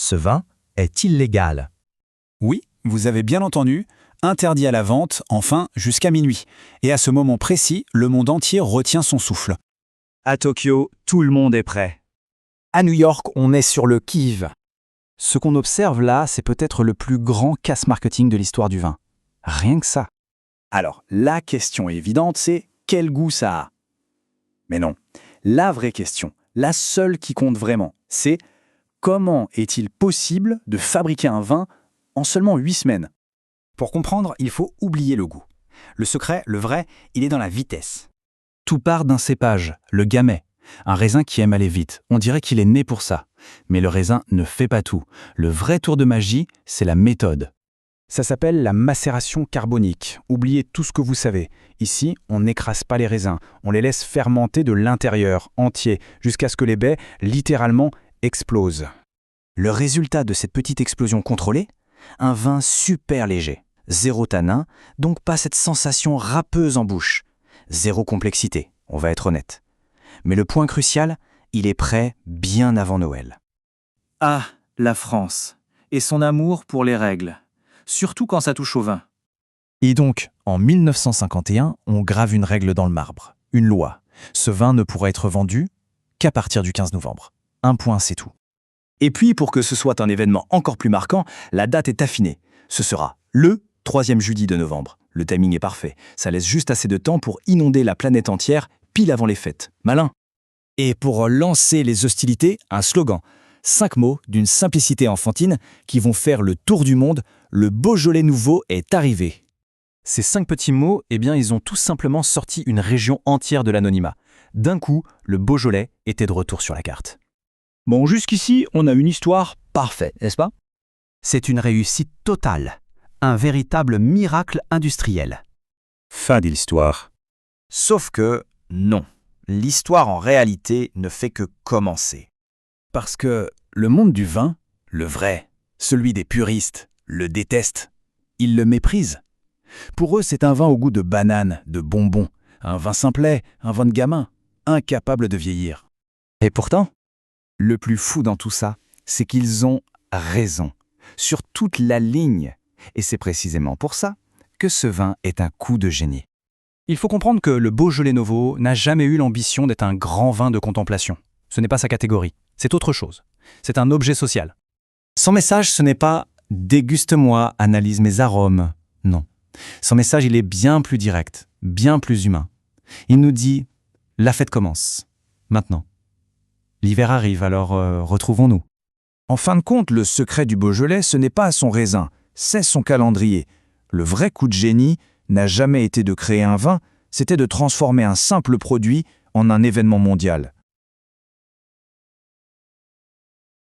ce vin est illégal. Oui, vous avez bien entendu, interdit à la vente, enfin, jusqu'à minuit. Et à ce moment précis, le monde entier retient son souffle. À Tokyo, tout le monde est prêt. À New York, on est sur le qui-vive. Ce qu'on observe là, c'est peut-être le plus grand casse marketing de l'histoire du vin. Rien que ça. Alors, la question évidente, c'est quel goût ça a? Mais non, la vraie question, la seule qui compte vraiment, c'est comment est-il possible de fabriquer un vin en seulement 8 semaines? Pour comprendre, il faut oublier le goût. Le secret, le vrai, il est dans la vitesse. Tout part d'un cépage, le gamay. Un raisin qui aime aller vite. On dirait qu'il est né pour ça. Mais le raisin ne fait pas tout. Le vrai tour de magie, c'est la méthode. Ça s'appelle la macération carbonique. Oubliez tout ce que vous savez. Ici, on n'écrase pas les raisins. On les laisse fermenter de l'intérieur, entiers, jusqu'à ce que les baies, littéralement, explosent. Le résultat de cette petite explosion contrôlée? Un vin super léger. Zéro tanin, donc pas cette sensation râpeuse en bouche. Zéro complexité, on va être honnête. Mais le point crucial, il est prêt bien avant Noël. Ah, la France, et son amour pour les règles, surtout quand ça touche au vin. Et donc, en 1951, on grave une règle dans le marbre, une loi. Ce vin ne pourra être vendu qu'à partir du 15 novembre. Un point, c'est tout. Et puis, pour que ce soit un événement encore plus marquant, la date est affinée. Ce sera le 3e jeudi de novembre. Le timing est parfait. Ça laisse juste assez de temps pour inonder la planète entière, pile avant les fêtes. Malin. Et pour lancer les hostilités, un slogan. 5 mots d'une simplicité enfantine qui vont faire le tour du monde. Le Beaujolais nouveau est arrivé. Ces 5 petits mots, eh bien, ils ont tout simplement sorti une région entière de l'anonymat. D'un coup, le Beaujolais était de retour sur la carte. Bon, jusqu'ici, on a une histoire parfaite, n'est-ce pas? C'est une réussite totale. Un véritable miracle industriel. Fin de l'histoire. Sauf que, non. L'histoire en réalité ne fait que commencer. Parce que le monde du vin, le vrai, celui des puristes, le déteste. Ils le méprisent. Pour eux, c'est un vin au goût de banane, de bonbons, un vin simplet, un vin de gamin, incapable de vieillir. Et pourtant, le plus fou dans tout ça, c'est qu'ils ont raison, sur toute la ligne. Et c'est précisément pour ça que ce vin est un coup de génie. Il faut comprendre que le Beaujolais Nouveau n'a jamais eu l'ambition d'être un grand vin de contemplation. Ce n'est pas sa catégorie, c'est autre chose. C'est un objet social. Son message, ce n'est pas « déguste-moi, analyse mes arômes ». Non. Son message, il est bien plus direct, bien plus humain. Il nous dit « la fête commence, maintenant ». L'hiver arrive, alors retrouvons-nous. En fin de compte, le secret du Beaujolais, ce n'est pas son raisin, c'est son calendrier. Le vrai coup de génie n'a jamais été de créer un vin, c'était de transformer un simple produit en un événement mondial.